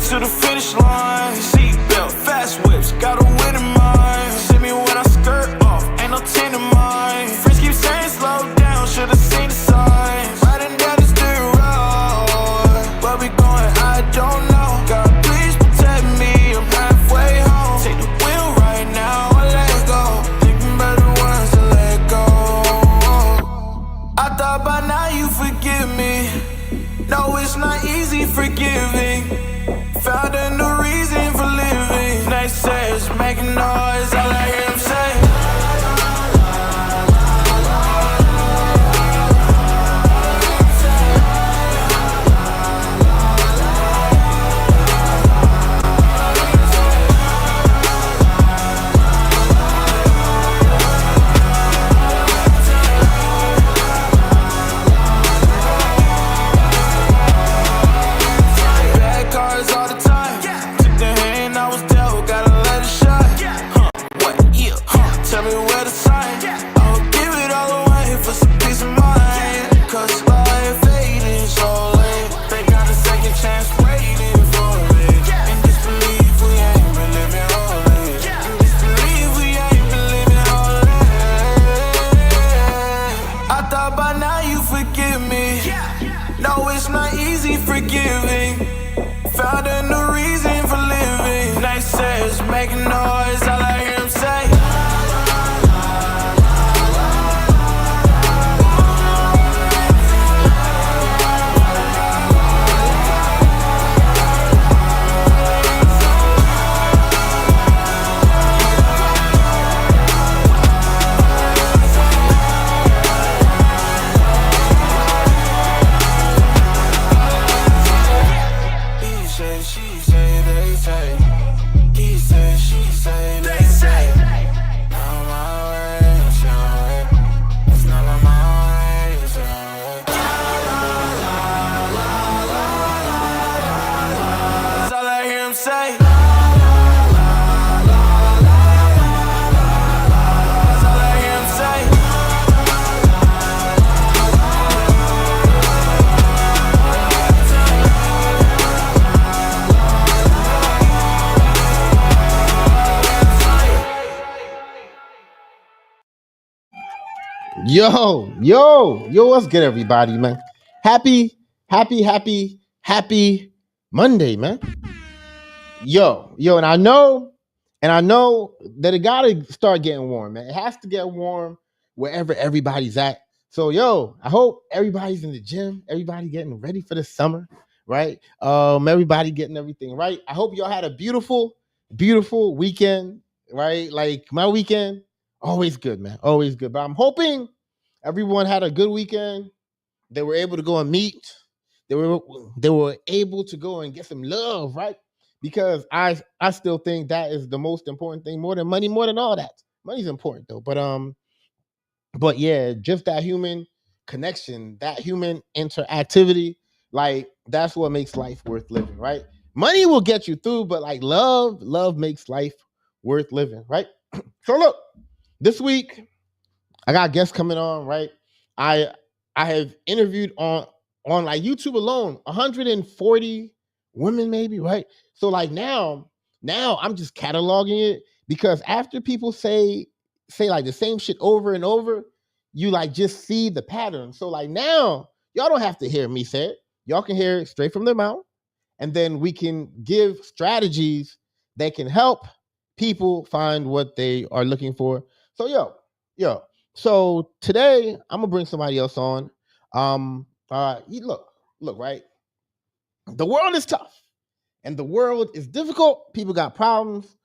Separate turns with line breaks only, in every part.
to the finish line. Seatbelt, fast whips, got a win in mind. See me when I skirt off, ain't no 10 in mine. Friends keep saying slow down, should've seen the signs. Riding down the dirt road, where we going, I don't know. God, please protect me, I'm halfway home. Take the wheel right now, I let go. Thinking about the ones to let go. I thought by now you forgive me. No, it's not easy forgiving. Found a new reason for living. Next says making noise, all I hear him say. Bad cards all the time. Took the hand I was dealt, gotta let it shine. What? Yeah. Tell me where to sign. I'll give it all away for some peace of mind. Cause life fading so late. They got a second chance waiting for it. In disbelief we ain't been living holy. In disbelief we ain't been living holy. I thought by now you forgive me. No, it's not easy forgiving. Found a new reason for living. Next says making noise, all I hear him say. He say, she say, they say. He say, she say, they say. Not my way, it's your way. It's not my way, it's your way. That's all I hear him say. That's all I hear him say.
Yo, what's good, everybody, man? Happy Monday, man. Yo, and I know that it gotta start getting warm, man. It has to get warm wherever everybody's at. So, yo, I hope everybody's in the gym, everybody getting ready for the summer, right? Everybody getting everything right. I hope y'all had a beautiful weekend, right? Like my weekend, always good, man, always good. But I'm hoping everyone had a good weekend. They were able to go and meet. They were able to go and get some love, right? Because I still think that is the most important thing, more than money, more than all that. Money's important though, but yeah, just that human connection, that human interactivity, like that's what makes life worth living, right? Money will get you through, but like love makes life worth living, right? So look, this week I got guests coming on, right? I have interviewed on like YouTube alone 140 women, maybe, right? So like now I'm just cataloging it because after people say like the same shit over and over, you like just see the pattern. So like now y'all don't have to hear me say it. Y'all can hear it straight from their mouth, and then we can give strategies that can help people find what they are looking for. So yo. So today I'm gonna bring somebody else on. Look, right? The world is tough, and the world is difficult. People got problems,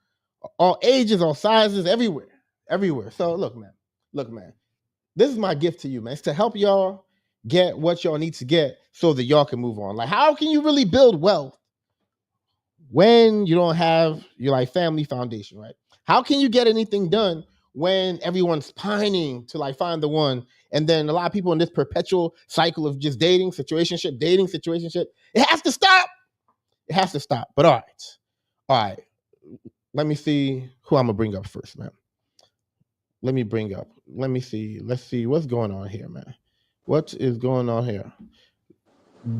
all ages, all sizes, everywhere. So look, man. This is my gift to you, man. It's to help y'all get what y'all need to get so that y'all can move on. Like, how can you really build wealth when you don't have your like family foundation, right? How can you get anything done when everyone's pining to like find the one, and then a lot of people in this perpetual cycle of just dating, situationship. It has to stop. But all right. Let me see who I'm gonna bring up first, man. Let me see. Let's see what's going on here, man. What is going on here?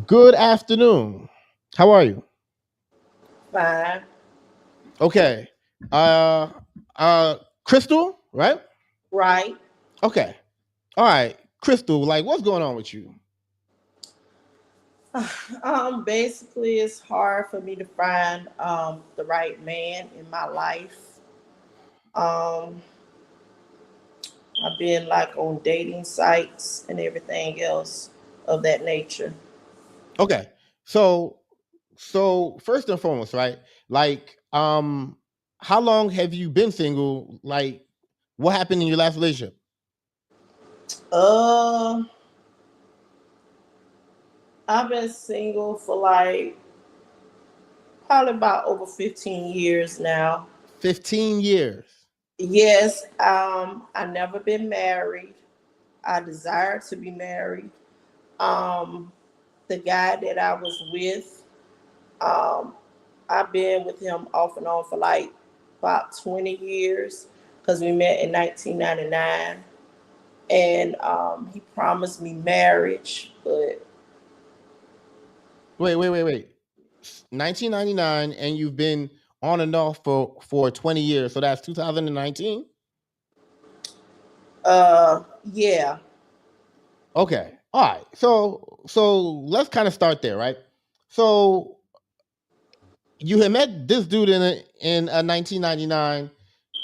Good afternoon. How are you?
Fine.
Okay. Uh Crystal, right?
Right.
Okay. All right. Crystal, like what's going on with you?
Basically, it's hard for me to find the right man in my life. Um, I've been like on dating sites and everything else of that nature.
Okay. So first and foremost, right? Like how long have you been single? Like what happened in your last relationship?
Uh, I've been single for like probably about over 15 years now.
15 years.
Yes, I never been married. I desire to be married. Um, the guy that I was with, um, I've been with him off and on for like about 20 years because we met in 1999. And he promised me marriage, but
Wait. 1999 and you've been on and off for 20 years. So that's 2019?
yeah,
Okay. All right. So let's kind of start there, right? So you had met this dude in 1999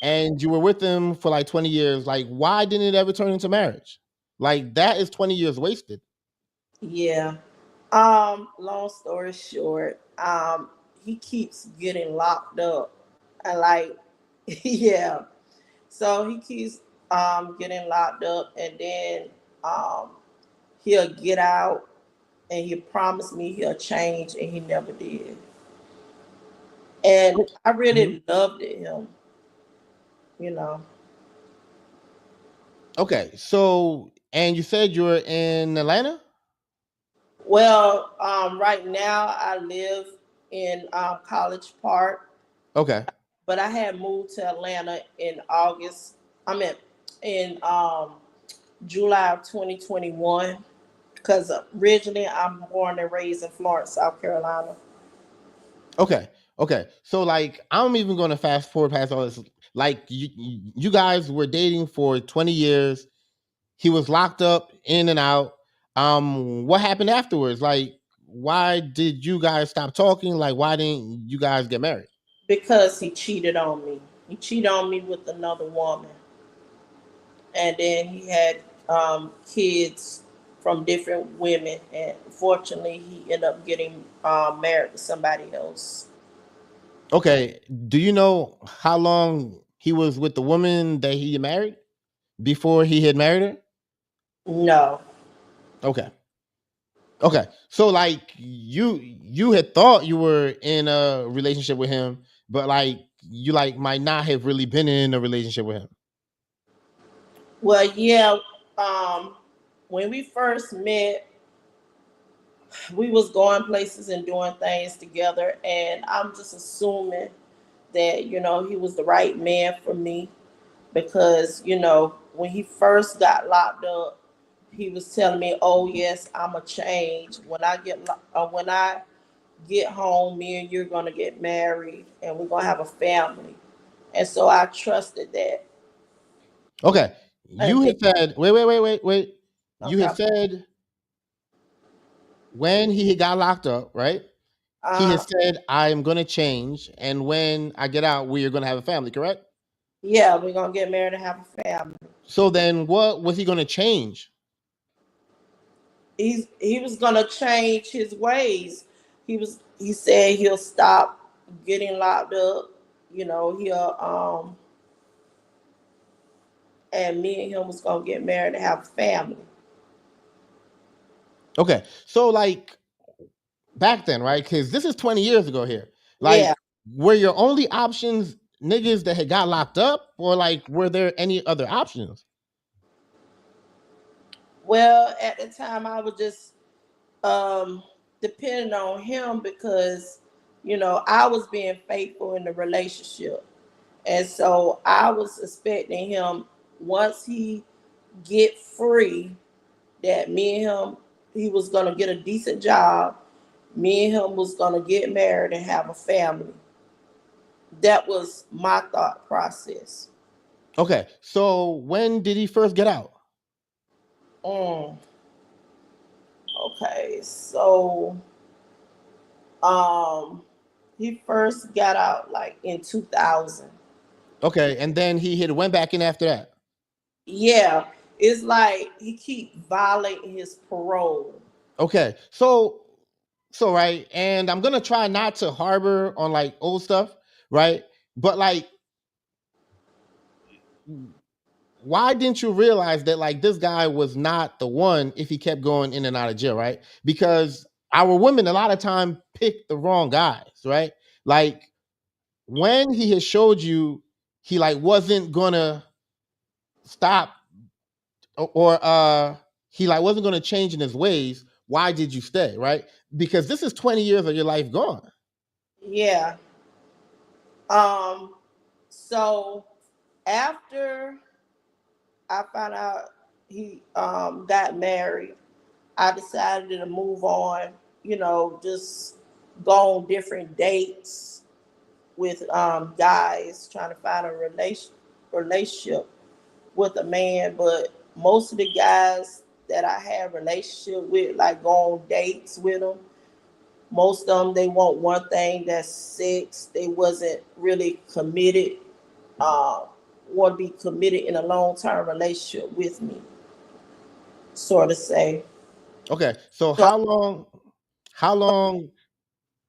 and you were with him for like 20 years. Like why didn't it ever turn into marriage? Like that is 20 years wasted.
yeah. Long story short, he keeps getting locked up. And like, yeah. So he keeps getting locked up and then um he'll get out and he promised me he'll change and he never did. And I
Mhm.
really loved him, you know.
Okay. So and you said you were in Atlanta?
Well, right now I live in College Park,
Okay.
but I had moved to Atlanta in August. I mean, in July of 2021, because originally I'm born and raised in Florence, South Carolina.
Okay. Okay. So like I'm even going to fast forward past all this. Like you guys were dating for 20 years. He was locked up in and out. What happened afterwards? Like why did you guys stop talking? Like why didn't you guys get married?
Because he cheated on me. He cheated on me with another woman, and then he had kids from different women. And fortunately, he ended up getting married to somebody else.
Okay. Do you know how long he was with the woman that he married before he had married her?
No.
Okay. Okay. So like you had thought you were in a relationship with him, but like you like might not have really been in a relationship with him.
Well, yeah. Um, when we first met, we was going places and doing things together, and I'm just assuming that he was the right man for me because when he first got locked up, he was telling me, "Oh yes, I'm a change. When I get home, me and you're gonna get married, and we're gonna have a family." And so I trusted that.
Okay.
And
You
then,
had said wait. You had
okay,
said when he had got locked up, right? He had
uh,
said, I am gonna change, and when I get out, we are gonna have a family, correct?
yeah, we're gonna get married and have a family.
So then what was he gonna change?
He was gonna change his ways. He said he'll stop getting locked up. He'll and me and him was gonna get married and have a family.
Okay. So like back then, right? Because this is 20 years ago here.
Yeah.
Like, were your only options niggas that had got locked up, or like were there any other options?
Well, at the time I was just um depending on him because I was being faithful in the relationship. And so I was expecting him once he get free that me and him he was gonna get a decent job. Me and him was gonna get married and have a family. That was my thought process.
Okay. So when did he first get out?
Mm, okay, so um, he first got out like in 2000.
Okay, and then he went back in after that.
Yeah, it's like he keep violating his parole.
Okay. So right, and I'm gonna try not to harbor on like old stuff, right? But like, why didn't you realize that like this guy was not the one if he kept going in and out of jail, right? Because our women a lot of time pick the wrong guys, right? Like when he had showed you he like wasn't gonna stop or he like wasn't gonna change in his ways, why did you stay, right? Because this is 20 years of your life gone.
Yeah. Um. So after I found out he got married, I decided to move on. You know, just go on different dates with guys, trying to find a relationship with a man. But most of the guys that I had relationship with, like go on dates with them, most of them they want one thing, that's sex. They wasn't really committed. Uh, want to be committed in a long term relationship with me, sort of say.
Okay, so
So
how long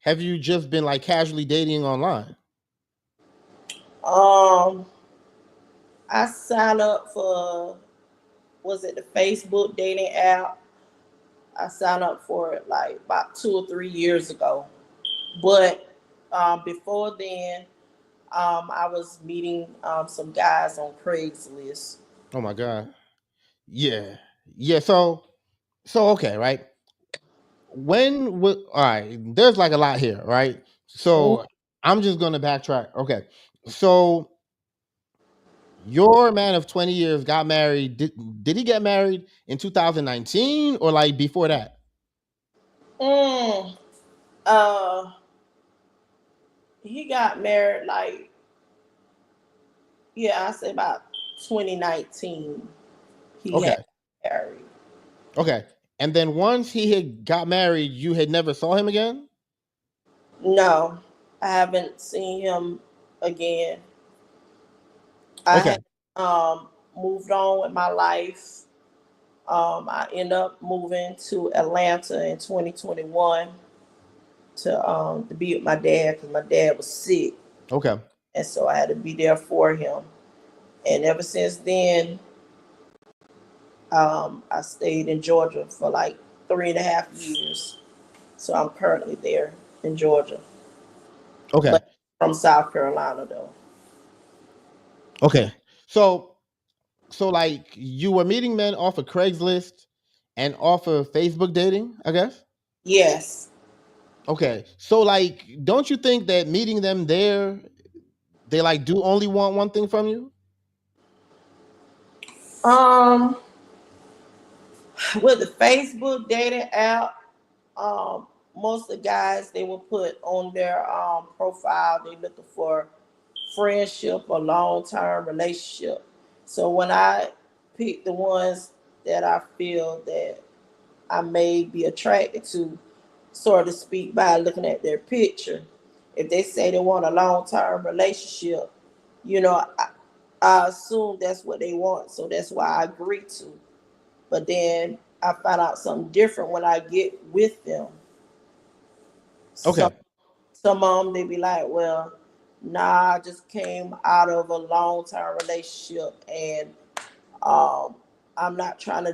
have you just been like casually dating online?
um, I signed up for, was it the Facebook dating app? I signed up for it like about 2 or 3 years ago. But before then, I was meeting some guys on Craigslist.
Oh my god. Yeah. Yeah, so okay, right? When would all right, there's like a lot here, right?
Mhm.
So I'm just gonna backtrack. Okay. So your man of 20 years got married. Did he get married in 2019 or like before that?
Mm, uh, he got married like, yeah, I say about 2019. He
Okay.
had married.
Okay. And then once he had got married, you had never saw him again?
No, I haven't seen him again. I
Okay.
had moved on with my life. I ended up moving to Atlanta in 2021 to be with my dad because my dad was sick,
Okay.
and so I had to be there for him. And ever since then, I stayed in Georgia for like 3.5 years. So I'm currently there in Georgia,
Okay.
but from South Carolina though.
Okay. So like you were meeting men off of Craigslist and off of Facebook dating, I guess?
Yes.
Okay. So like don't you think that meeting them there they like do only want one thing from you?
Um, with the Facebook dating app, most of the guys they will put on their profile they looking for friendship or long term relationship. So when I pick the ones that I feel that I may be attracted to, so to speak, by looking at their picture, if they say they want a long term relationship, you know, I assume that's what they want. So that's why I agree to. But then I find out something different when I get with them. Some
Okay.
some of them they be like, well, nah, I just came out of a long term relationship and um I'm not trying to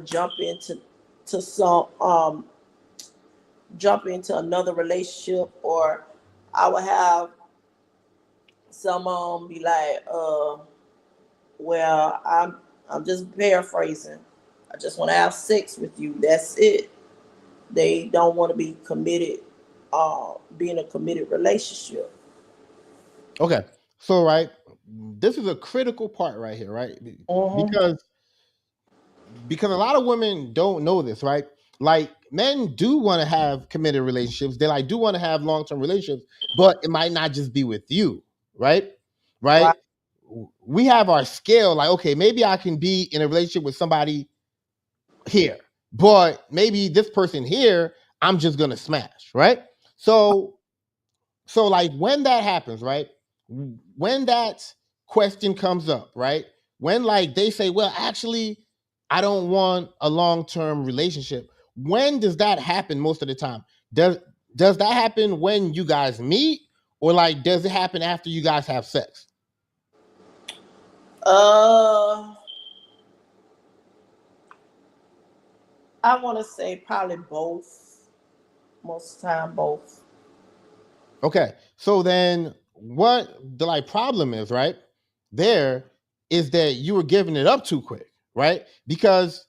to some jump into another relationship. Or I would have some of them be like, well, I'm just paraphrasing. I just want to have sex with you. That's it. They don't want to be committed, be in a committed relationship.
Okay. So right, this is a critical part right here, right?
Hmm.
Because a lot of women don't know this, right? Like men do want to have committed relationships. They like do want to have long-term relationships, but it might not just be with you. right?
Right.
Right? We have our scale, like, okay, maybe I can be in a relationship with somebody here, but maybe this person here, I'm just gonna smash, right? So, so like when that happens, right? When that question comes up, right? When like they say, well, actually, I don't want a long-term relationship. When does that happen most of the time? Does does that happen when you guys meet, or like does it happen after you guys have sex?
Uh, I want to say probably both. Most of the time, both.
Okay. So then what the like problem is, right? There is that you were giving it up too quick, right? Because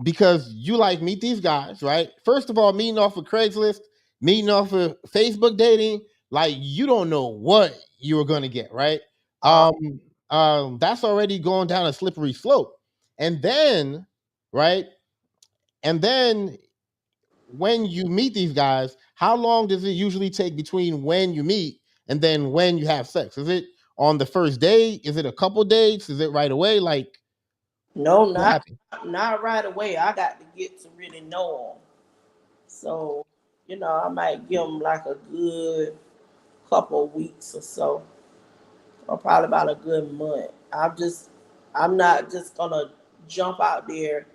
you like meet these guys, right? First of all, meeting off of Craigslist, meeting off of Facebook dating, like you don't know what you were gonna get, right?
Uh,
That's already going down a slippery slope. And then, right? And then when you meet these guys, how long does it usually take between when you meet and then when you have sex? Is it on the first day? Is it a couple dates? Is it right away? Like
no,
what happened?
not right away. I got to get to really know them. So, I might give them like a good couple of weeks or so, or probably about a good month. I'm not just gonna jump out there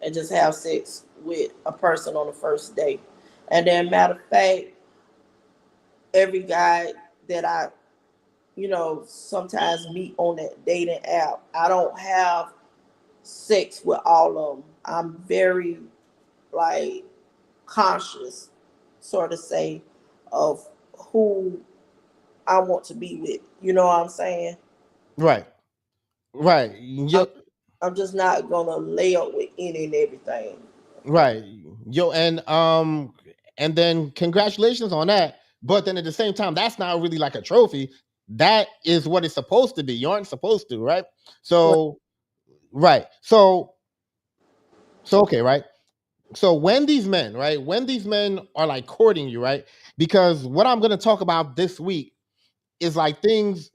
and just have sex with a person on the first day. And then, matter of fact, every guy that I, sometimes meet on that dating app, I don't have sex with all of them. I'm very like conscious, sort of say, of who I want to be with. You know what I'm saying?
Right. Right.
I'm,
Yo,
I'm just not gonna lay up with any and everything.
right. Yo, and then congratulations on that. But then at the same time, that's not really like a trophy. That is what it's supposed to be. You aren't supposed to, right? So right. So okay, right? So when these men, right, when these men are like courting you, right? Because what I'm gonna talk about this week is like things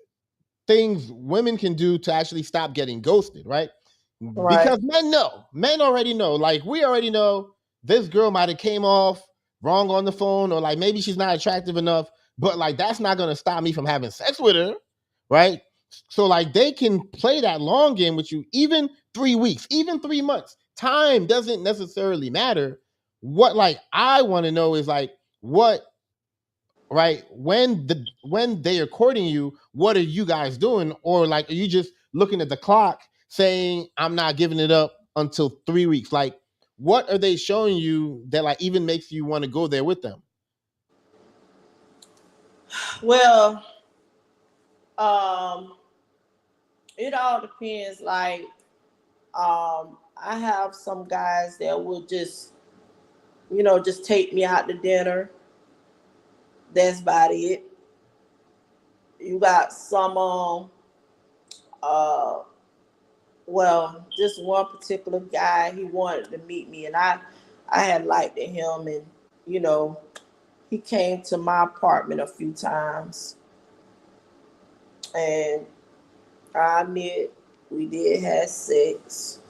women can do to actually stop getting ghosted, right?
Right,
Because men already know, like we already know this girl might have came off wrong on the phone, or like maybe she's not attractive enough, but like that's not gonna stop me from having sex with her, right? So like they can play that long game with you, even 3 weeks, even 3 months. Time doesn't necessarily matter. What like I want to know is like what right when they are courting you, what are you guys doing, or like are you just looking at the clock saying I'm not giving it up until 3 weeks? Like what are they showing you that like even makes you want to go there with them?
well, um it all depends. Like, I have some guys that will just take me out to dinner. That's about it. You got some uh just one particular guy, he wanted to meet me, and I had liked him, and you know he came to my apartment a few times, and I admit we did have sex,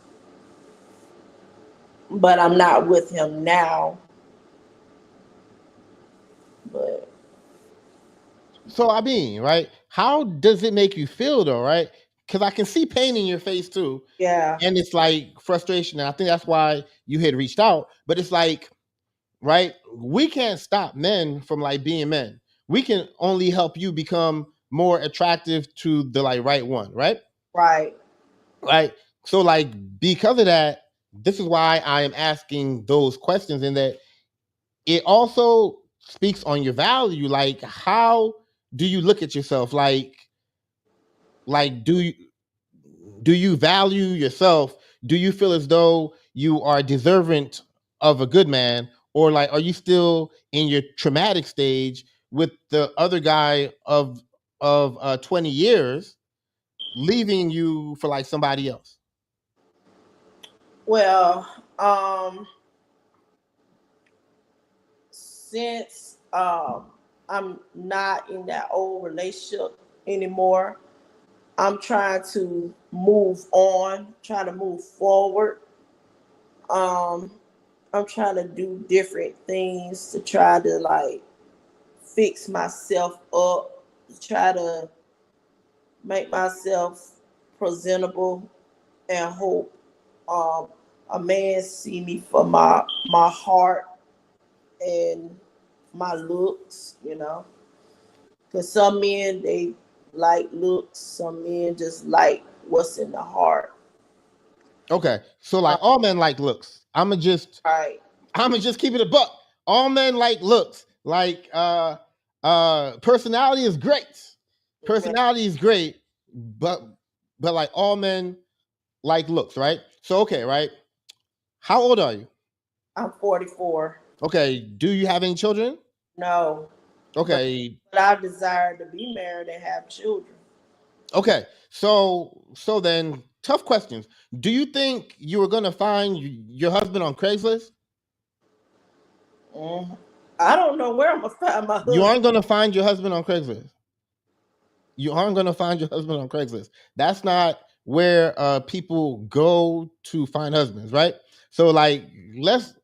but I'm not with him now. But
So I mean, right, how does it make you feel though, right? Because I can see pain in your face too,
yeah,
and it's like frustration, and I think that's why you had reached out. But it's like, right, we can't stop men from like being men. We can only help you become more attractive to the like right one, right?
right.
Right. So like because of that, this is why I am asking those questions, and that it also speaks on your value. Like how do you look at yourself? Like do you value yourself? Do you feel as though you are deserving of a good man, or like are you still in your traumatic stage with the other guy of 20 years leaving you for like somebody else?
Well, since I'm not in that old relationship, anymore. I'm trying to move on, trying to move forward. Um, I'm trying to do different things to try to like fix myself up, try to make myself presentable, and hope um, a man see me for my heart and my looks, you know. Because some men they like looks, some men just like what's in the heart.
Okay, so like all men like looks.
Right.
I'ma just keep it a buck. All men like looks. Like personality is great.
Yeah.
Personality is great, but like all men like looks, right? So okay, right? How old are you?
I'm 44.
Okay, do you have any children?
No, but
Okay,
I desire to be married and have children.
okay. So then tough questions. Do you think you were gonna find your husband on Craigslist?
Mhm. I don't know where I'm gonna find my
You
husband.
aren't gonna find your husband on Craigslist. You aren't gonna find your husband on Craigslist. That's not where people go to find husbands, right? So like let's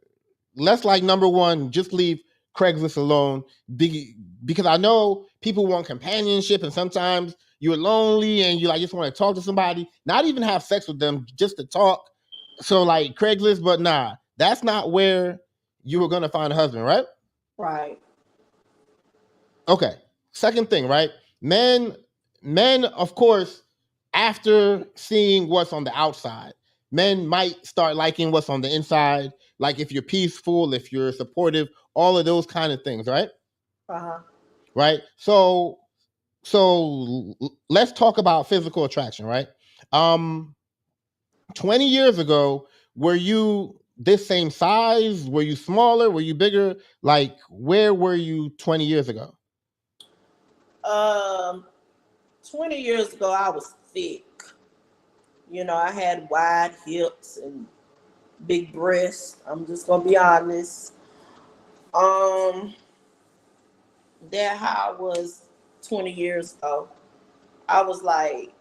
like number one, just leave Craigslist alone. Because I know people want companionship, and sometimes you're lonely and you like just want to talk to somebody, not even have sex with them, just to talk. So like Craigslist, but nah, that's not where you were gonna find a husband, right?
Right.
Okay. Second thing, right? Men, of course, after seeing what's on the outside, men might start liking what's on the inside. Like if you're peaceful, if you're supportive, all of those kind of things, right?
Uh-huh.
Right. Let's talk about physical attraction, right? Um, 20 years ago, were you this same size? Were you smaller? Were you bigger? Like, where were you 20 years ago?
Um, 20 years ago, I was thick. You know, I had wide hips and big breasts. I'm just gonna be honest. Um, that how I was 20 years ago. I was like,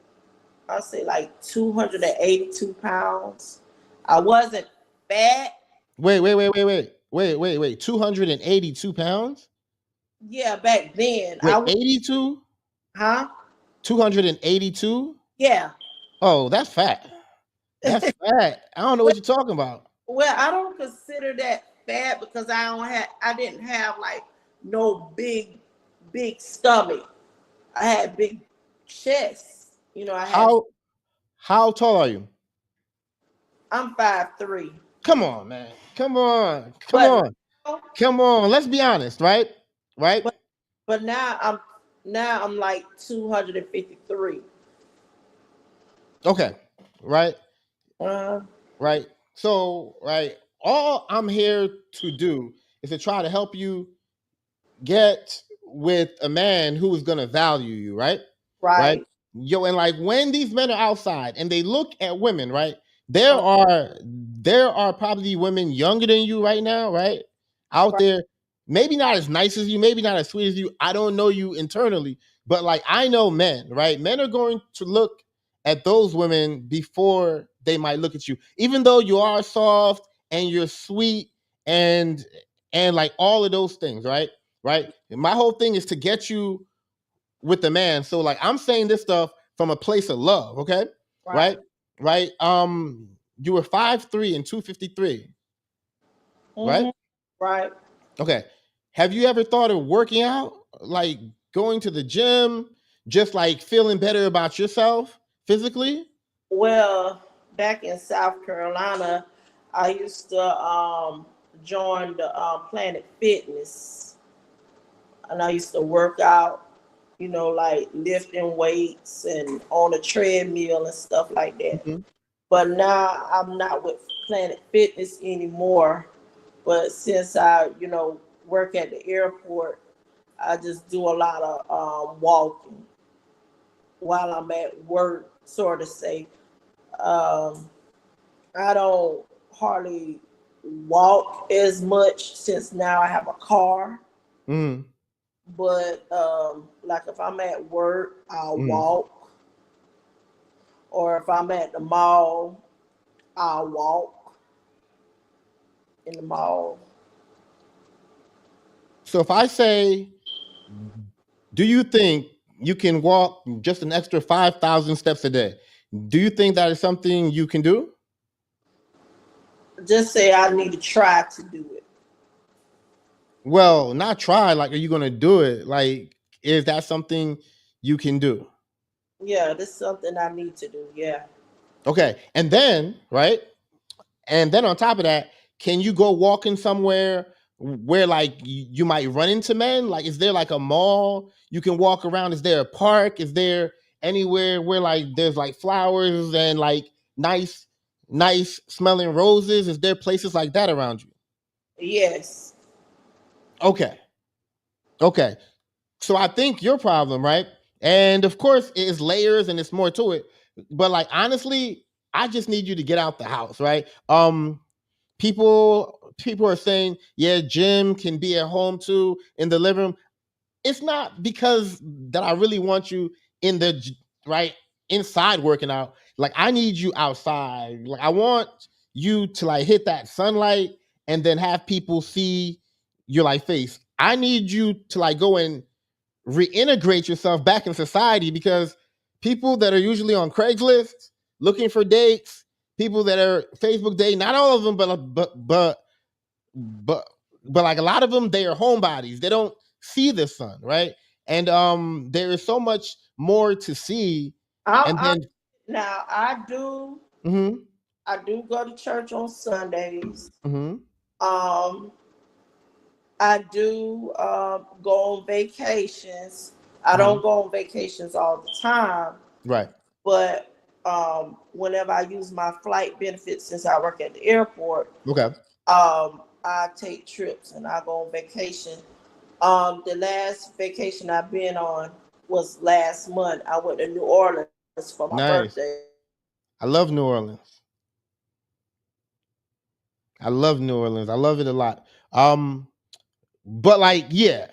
I'll say like 282 pounds. I wasn't fat.
Wait. 282 pounds?
Yeah, back then I
Wait,
was,
82?
huh?
282?
Yeah.
Oh, that's fat. That's fat. I don't know
well,
what you're talking about.
well, I don't consider that fat because I didn't have like no big stomach. I had big chest. You know, I had.
How tall are you?
I'm 5'3",
Come on, man. Come on. Come
but
on. Come on. Let's be honest, right? Right?
but but now I'm like 253.
Okay. Right?
Uh,
Right? So, right, all I'm here to do is to try to help you get with a man who is going to value you, right? Right?
right,
Yo, and like when these men are outside and they look at women, right?
uh,
There are probably women younger than you right now, right? Out
right,
there, maybe not as nice as you, maybe not as sweet as you. I don't know you internally, but like I know men, right? Men are going to look at those women before they might look at you. Even though you are soft and you're sweet and like all of those things, right? Right? And my whole thing is to get you with the man. So like I'm saying this stuff from a place of love, okay?
right,
Right? Right? You were 5'3" and 253, right?
hmm right.
Okay. Have you ever thought of working out? Like going to the gym, just like feeling better about yourself physically?
Well, back in South Carolina, I used to join the Planet Fitness, and I used to work out, you know, like lifting weights and on a treadmill and stuff like that.
Mhm.
But now I'm not with Planet Fitness anymore. But since I, you know, work at the airport, I just do a lot of walking while I'm at work, sort of say. Um, I don't hardly walk as much since now I have a car.
Mm.
But like if I'm at work, I'll
Mm.
walk, or if I'm at the mall, I'll walk in the mall.
So if I say, do you think you can walk just an extra 5,000 steps a day? Do you think that is something you can do?
Just say I need to try to do it.
Well, not try. Like, are you going to do it? Like, is that something you can do?
Yeah, this is something I need to do. Yeah.
Okay. And then, right? And then on top of that, can you go walking somewhere where like you might run into men? Like, is there like a mall you can walk around? Is there a park? Is there anywhere where like there's like flowers and like nice smelling roses? Is there places like that around you?
Yes.
Okay. Okay. So I think your problem, right? And of course, it is layers and it's more to it. But like honestly, I just need you to get out the house, right? People are saying, yeah, Jim can be at home too in the living room. It's not because that I really want you in the right inside working out. Like I need you outside. Like I want you to like hit that sunlight and then have people see your like face. I need you to like go and reintegrate yourself back in society because people that are usually on Craigslist looking for dates, people that are Facebook dating, not all of them, but but like a lot of them, they are homebodies. They don't see the sun, right? And there is so much more to see. And
I
then
now
mm-hmm,
I do go to church on Sundays.
mm-hmm,
Um, I do go on vacations. I
mm-hmm,
don't go on vacations all the time,
right.
but whenever I use my flight benefits, since I work at the airport,
Okay.
I take trips and I go on vacation. The last vacation I've been on was last month. I went to New Orleans for my
Nice.
birthday.
I love New Orleans. I love New Orleans. I love it a lot. But like, yeah,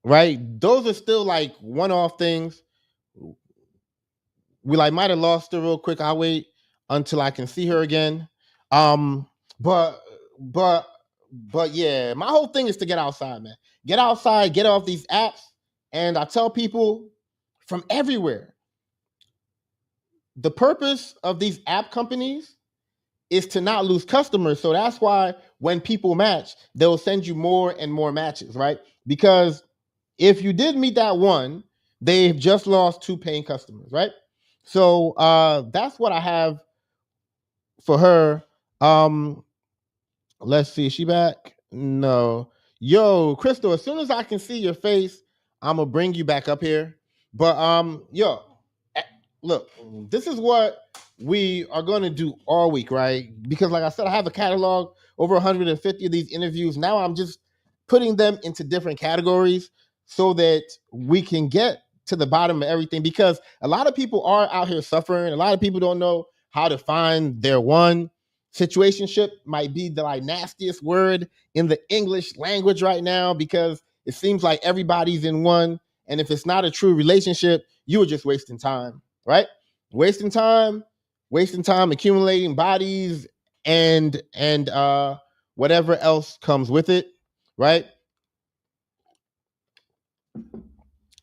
right. Those are still like one-off things. We like might have lost her real quick. I'll wait until I can see her again. Um, but but but yeah, my whole thing is to get outside, man. Get outside, get off these apps, and I tell people from everywhere. The purpose of these app companies is to not lose customers. So that's why when people match, they'll send you more and more matches, right? Because if you did meet that one, they've just lost 2 paying customers, right? So that's what I have for her. Let's see, is she back? No. Yo, Crystal, as soon as I can see your face, I'm gonna bring you back up here. But yo, look, this is what we are gonna do all week, right? Because like I said, I have a catalog over 150 of these interviews. Now I'm just putting them into different categories so that we can get to the bottom of everything. Because a lot of people are out here suffering. A lot of people don't know how to find their one. Situationship might be the like nastiest word in the English language right now because it seems like everybody's in one. And if it's not a true relationship, you are just wasting time, right? Wasting time, accumulating bodies and whatever else comes with it, right?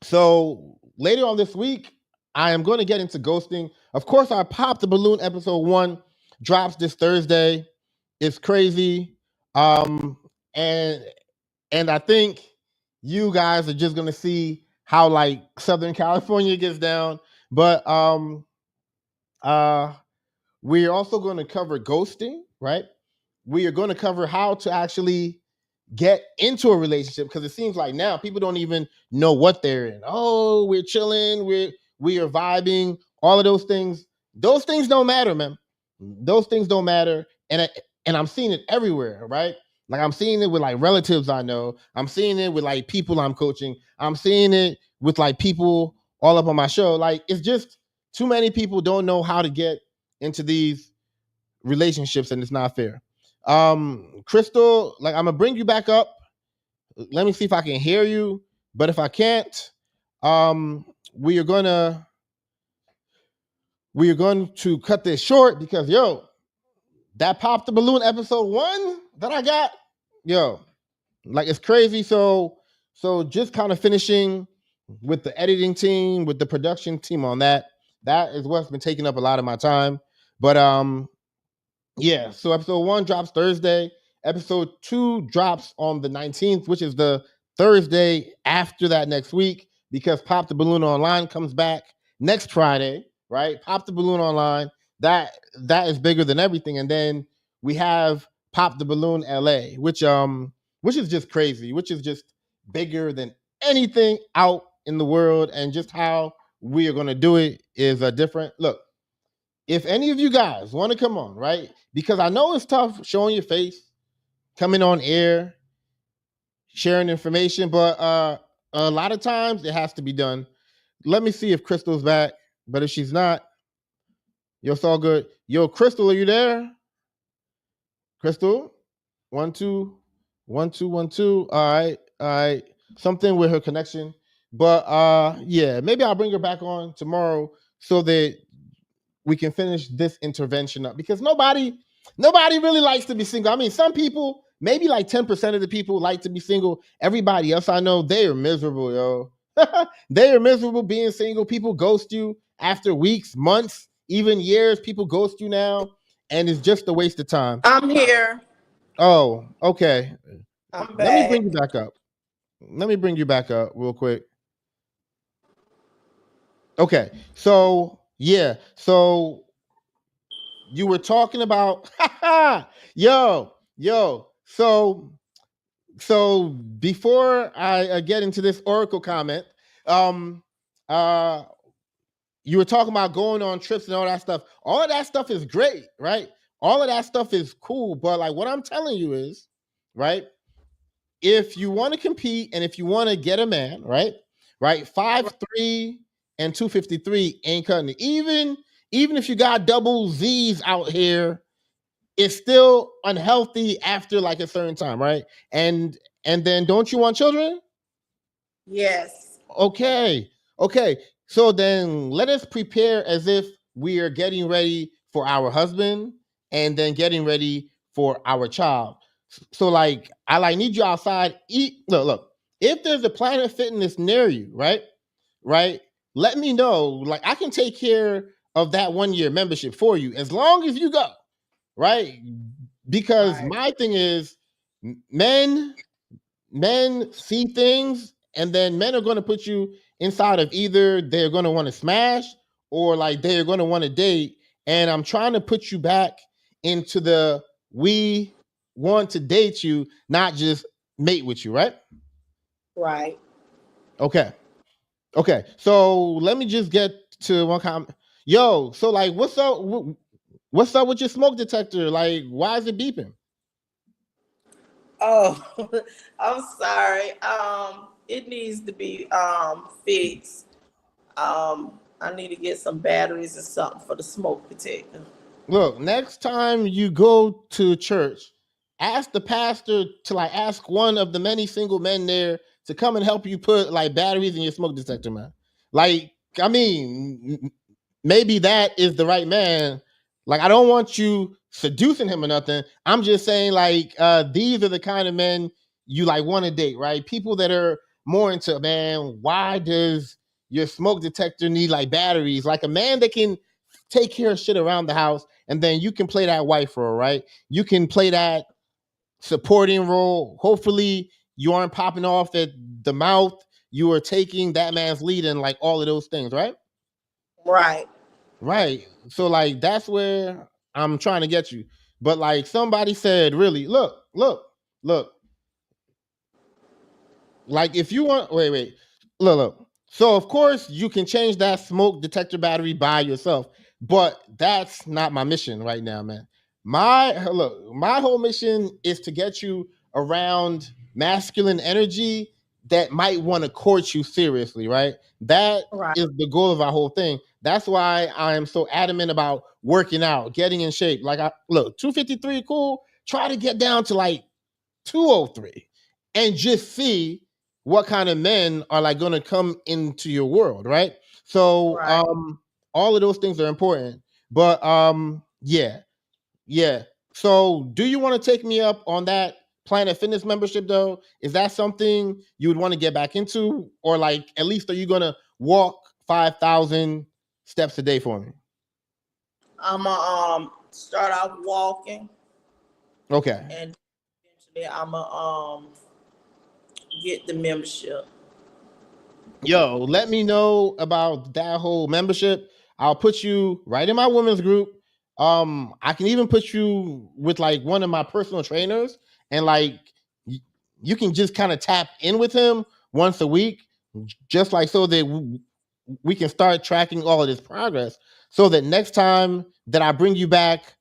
So later on this week, I am going to get into ghosting. Of course, I popped the balloon episode 1 drops this Thursday. It's crazy. And I think you guys are just gonna see how like Southern California gets down. But we're also going to cover ghosting, right? We are going to cover how to actually get into a relationship because it seems like now people don't even know what they're in. Oh, we're chilling, we are vibing, all of those things. Those things don't matter, man. Those things don't matter. And I'm seeing it everywhere, right? Like I'm seeing it with like relatives I know. I'm seeing it with like people I'm coaching. I'm seeing it with like people all up on my show. Like it's just too many people don't know how to get into these relationships and it's not fair. Crystal, like I'm gonna bring you back up. Let me see if I can hear you. But if I can't, we are going to cut this short because that Pop the Balloon episode 1 that I got, like it's crazy. So just kind of finishing with the editing team, with the production team on that. That is what's been taking up a lot of my time. But yeah, so episode 1 drops Thursday. Episode 2 drops on the 19th, which is the Thursday after that next week, because Pop the Balloon Online comes back next Friday, right? Pop the Balloon Online, that is bigger than everything. And then we have Pop the Balloon LA, which is just crazy, which is just bigger than anything out in the world. And just how we are going to do it is different. Look, if any of you guys want to come on, right? Because I know it's tough showing your face, coming on air, sharing information, but a lot of times it has to be done. Let me see if Crystal's back, but if she's not, it's all good. Yo, Crystal, are you there? Crystal? 1 2 1 2 1 2. All right. Something with her connection. But yeah, maybe I'll bring her back on tomorrow so that we can finish this intervention up, because nobody really likes to be single. I mean, some people, maybe like 10% of the people like to be single. Everybody else I know, they are miserable, yo. They are miserable being single. People ghost you after weeks, months, even years. People ghost you now, and it's just a waste of time.
I'm here.
Oh, okay.
I'm back.
Let me bring you back up real quick. Okay, so yeah, so you were talking about yo. So before I get into this Oracle comment, you were talking about going on trips and all that stuff. All of that stuff is great, right? All of that stuff is cool, but like what I'm telling you is, right? If you want to compete and if you want to get a man, right? 5'3" and 253 ain't cutting it. Even if you got double Z's out here, it's still unhealthy after like a certain time, right? And then don't you want children?
Yes.
Okay. So then let us prepare as if we are getting ready for our husband and then getting ready for our child. So like I need you outside. Look. If there's a Planet Fitness near you, right? Let me know. Like I can take care of that 1-year membership for you as long as you go, right? Because my thing is, men see things, and then men are going to put you inside of either they're going to want to smash or like they're going to want to date. And I'm trying to put you back into the we want to date you, not just mate with you, right?
Right.
Okay. So let me just get to one comment. Yo, so like, what's up with your smoke detector? Like, why is it beeping?
Oh, I'm sorry. It needs to be fixed. I need to get some batteries or something for the smoke detector.
Look, next time you go to church, ask the pastor to like ask one of the many single men there to come and help you put like batteries in your smoke detector, man. Like, I mean, maybe that is the right man. Like, I don't want you seducing him or nothing. I'm just saying, like, these are the kind of men you like want to date, right? People that are more into, man, why does your smoke detector need like batteries? Like a man that can take care of shit around the house, and then you can play that wife role, right? You can play that supporting role. Hopefully you aren't popping off at the mouth. You are taking that man's lead in like all of those things, right? Right. So like that's where I'm trying to get you. But like somebody said, really, look. Like if you want, wait, look. So of course you can change that smoke detector battery by yourself, but that's not my mission right now, man. My whole mission is to get you around masculine energy that might want to court you seriously, right? That is the goal of our whole thing. That's why I'm so adamant about working out, getting in shape. Like 253, cool. Try to get down to like 203 and just see what kind of men are like going to come into your world, right? So
Right.
all of those things are important. But yeah. So do you want to take me up on that Planet Fitness membership though? Is that something you would want to get back into, or like at least are you going to walk 5,000 steps a day for me?
I'm gonna start off walking,
Okay.
and eventually I'm gonna get the membership.
Yo, let me know about that whole membership. I'll put you right in my women's group. I can even put you with like one of my personal trainers, and like you can just kind of tap in with him once a week, just like so that we can start tracking all of this progress, so that next time that I bring you back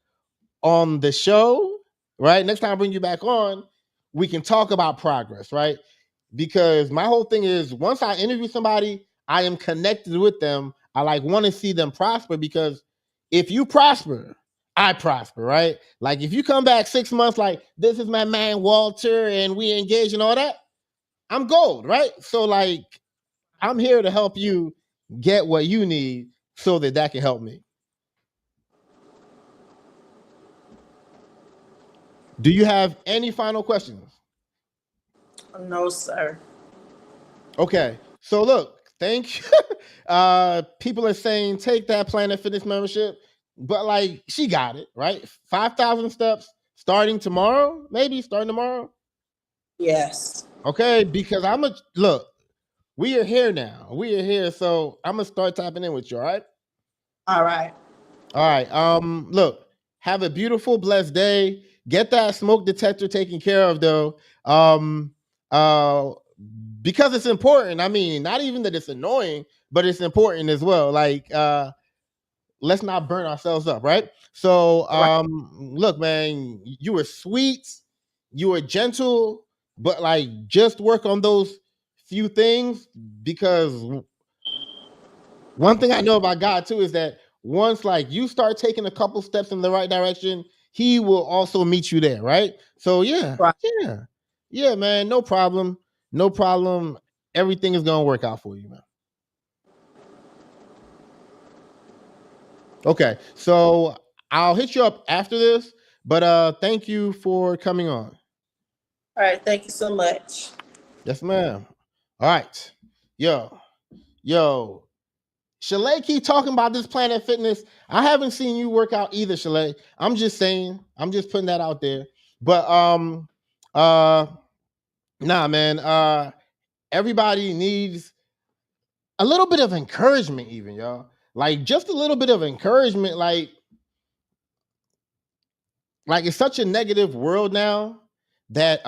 on the show, right? Next time I bring you back on, we can talk about progress, right? Because my whole thing is once I interview somebody, I am connected with them. I like want to see them prosper, because if you prosper, I prosper, right? Like if you come back 6 months like this is my man Walter and we engage and all that, I'm gold, right? So like I'm here to help you get what you need so that that can help me. Do you have any final questions?
No, sir.
Okay. So look, thank you. People are saying take that Planet Fitness membership, but like she got it, right? 5,000 steps starting tomorrow, maybe starting tomorrow.
Yes.
Okay, because I'm a look, we are here now. We are here. So I'm gonna start tapping in with you, all right?
All right.
All right. Look, have a beautiful, blessed day. Get that smoke detector taken care of though. Because it's important. I mean, not even that it's annoying, but it's important as well. Like, let's not burn ourselves up, right? So, look, man, you were sweet, you were gentle, but like, just work on those few things, because one thing I know about God too is that once like you start taking a couple steps in the right direction, He will also meet you there, right? So yeah,
Right.
yeah, man, no problem. Everything is gonna work out for you, man. Okay, so I'll hit you up after this, but thank you for coming on.
All right. Thank you so much.
Yes, ma'am. All right, yo. Shalay keep talking about this Planet Fitness. I haven't seen you work out either, Shalay. I'm just saying. I'm just putting that out there. But nah, man. Everybody needs a little bit of encouragement, even y'all. Like just a little bit of encouragement. Like it's such a negative world now that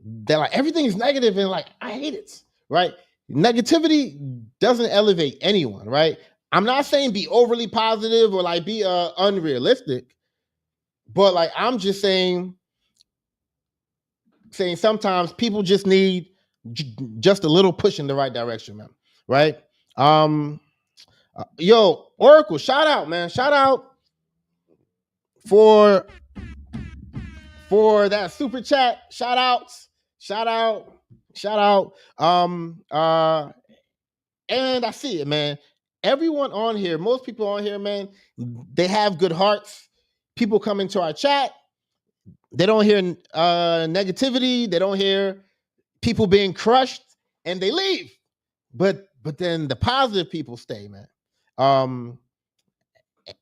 that like everything is negative and like I hate it, right? Negativity doesn't elevate anyone, right? I'm not saying be overly positive or like be unrealistic, but like I'm just saying sometimes people just need just a little push in the right direction, man. Right? Yo, Oracle, shout out, man. Shout out for that super chat. Shout out. And I see it, man. Everyone on here, most people on here, man, they have good hearts. People come into our chat. They don't hear negativity. They don't hear people being crushed, and they leave. But then the positive people stay, man.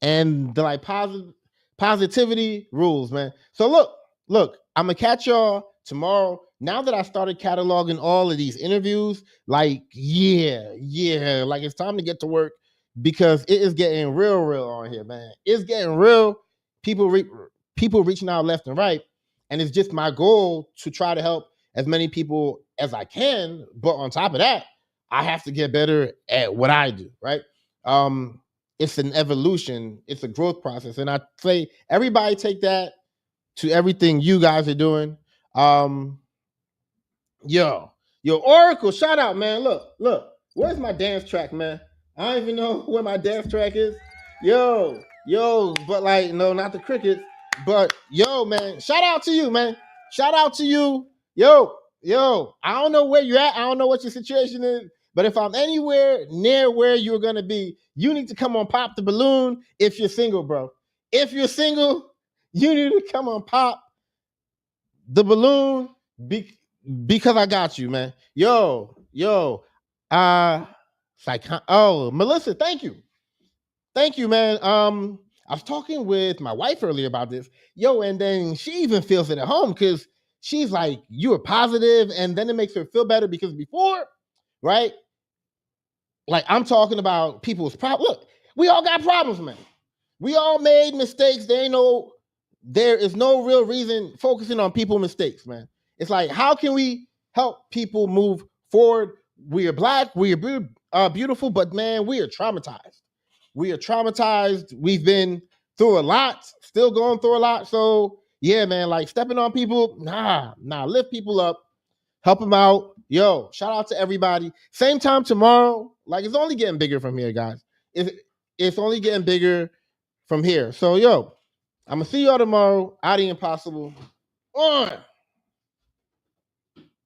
And the like positivity rules, man. So look, I'm gonna catch y'all tomorrow. Now that I started cataloging all of these interviews, like yeah, like it's time to get to work, because it is getting real on here, man. It's getting real. People reaching out left and right, and it's just my goal to try to help as many people as I can. But on top of that, I have to get better at what I do, right? It's an evolution, it's a growth process. And I say everybody take that to everything you guys are doing. Yo, Oracle, shout out, man. Look, where's my dance track, man? I don't even know where my dance track is. Yo, but like, no, not the crickets, but yo, man, shout out to you, man. Shout out to you. yo, I don't know where you're at. I don't know what your situation is. But if I'm anywhere near where you're gonna be, you need to come on Pop the Balloon if you're single, bro. If you're single, you need to come on Pop the Balloon because I got you, man. Yo, Melissa, thank you, man. I was talking with my wife earlier about this, and then she even feels it at home because she's like, you were positive, and then it makes her feel better because before, right? Like I'm talking about people's problems. Look, we all got problems, man. We all made mistakes. There is no real reason focusing on people's mistakes, man. It's like, how can we help people move forward? We are Black, we are beautiful, but man, we are traumatized. We've been through a lot, still going through a lot. So yeah, man, like stepping on people, lift people up, help them out. Yo, shout out to everybody. Same time tomorrow. Like it's only getting bigger from here, guys. It's only getting bigger from here. So yo, I'm gonna see y'all tomorrow. Out of the impossible. On.